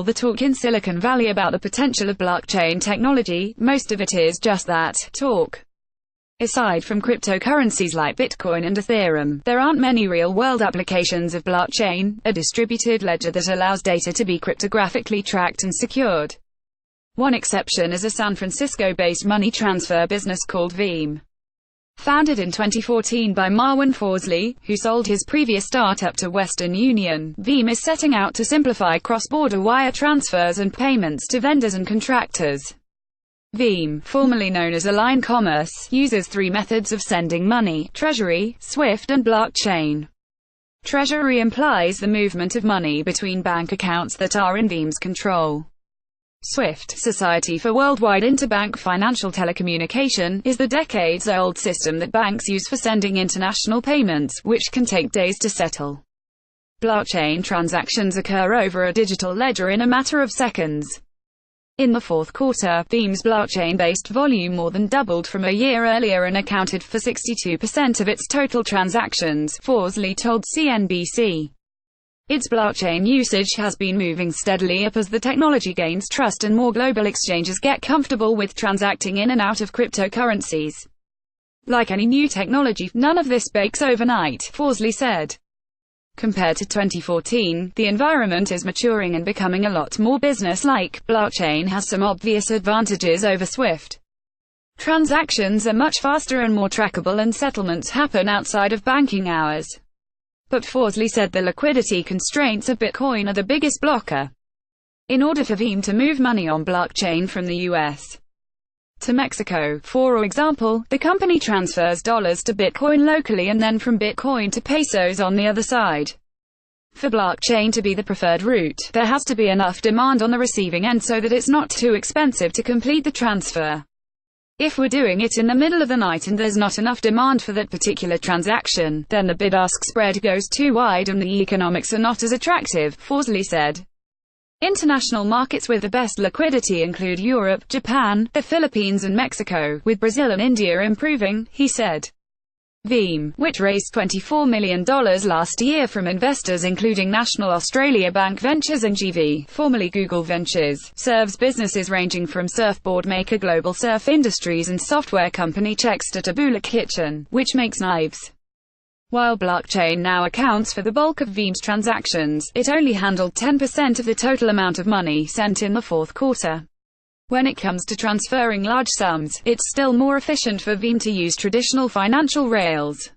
all the talk in Silicon Valley about the potential of blockchain technology, most of it is just that, talk. Aside from cryptocurrencies like Bitcoin and Ethereum, there aren't many real-world applications of blockchain, a distributed ledger that allows data to be cryptographically tracked and secured. One exception is a San Francisco-based money transfer business called Veem. Founded in 2014 by Marwan Fawzli, who sold his previous startup to Western Union, Veem is setting out to simplify cross-border wire transfers and payments to vendors and contractors. Veem, formerly known as Align Commerce, uses three methods of sending money: Treasury, Swift and blockchain. Treasury implies the movement of money between bank accounts that are in Veem's control. Swift, Society for Worldwide Interbank Financial Telecommunication, is the decades-old system that banks use for sending international payments, which can take days to settle. Blockchain transactions occur over a digital ledger in a matter of seconds. In the fourth quarter, Veem's blockchain-based volume more than doubled from a year earlier and accounted for 62% of its total transactions, Fawzli told CNBC. Its blockchain usage has been moving steadily up as the technology gains trust and more global exchanges get comfortable with transacting in and out of cryptocurrencies. Like any new technology, none of this bakes overnight, Fawzli said. Compared to 2014, the environment is maturing and becoming a lot more business-like. Blockchain has some obvious advantages over Swift. Transactions are much faster and more trackable, and settlements happen outside of banking hours. But Fawzli said the liquidity constraints of Bitcoin are the biggest blocker. In order for Veem to move money on blockchain from the US to Mexico, for example, the company transfers dollars to Bitcoin locally and then from Bitcoin to pesos on the other side. For blockchain to be the preferred route, there has to be enough demand on the receiving end so that it's not too expensive to complete the transfer. If we're doing it in the middle of the night and there's not enough demand for that particular transaction, then the bid-ask spread goes too wide and the economics are not as attractive, Fawzli said. International markets with the best liquidity include Europe, Japan, the Philippines and Mexico, with Brazil and India improving, he said. Veem, which raised $24 million last year from investors including National Australia Bank Ventures and GV, formerly Google Ventures, serves businesses ranging from surfboard maker Global Surf Industries and software company Chex to Taboola Kitchen, which makes knives. While blockchain now accounts for the bulk of Veem's transactions, it only handled 10% of the total amount of money sent in the fourth quarter. When it comes to transferring large sums, it's still more efficient for Veem to use traditional financial rails.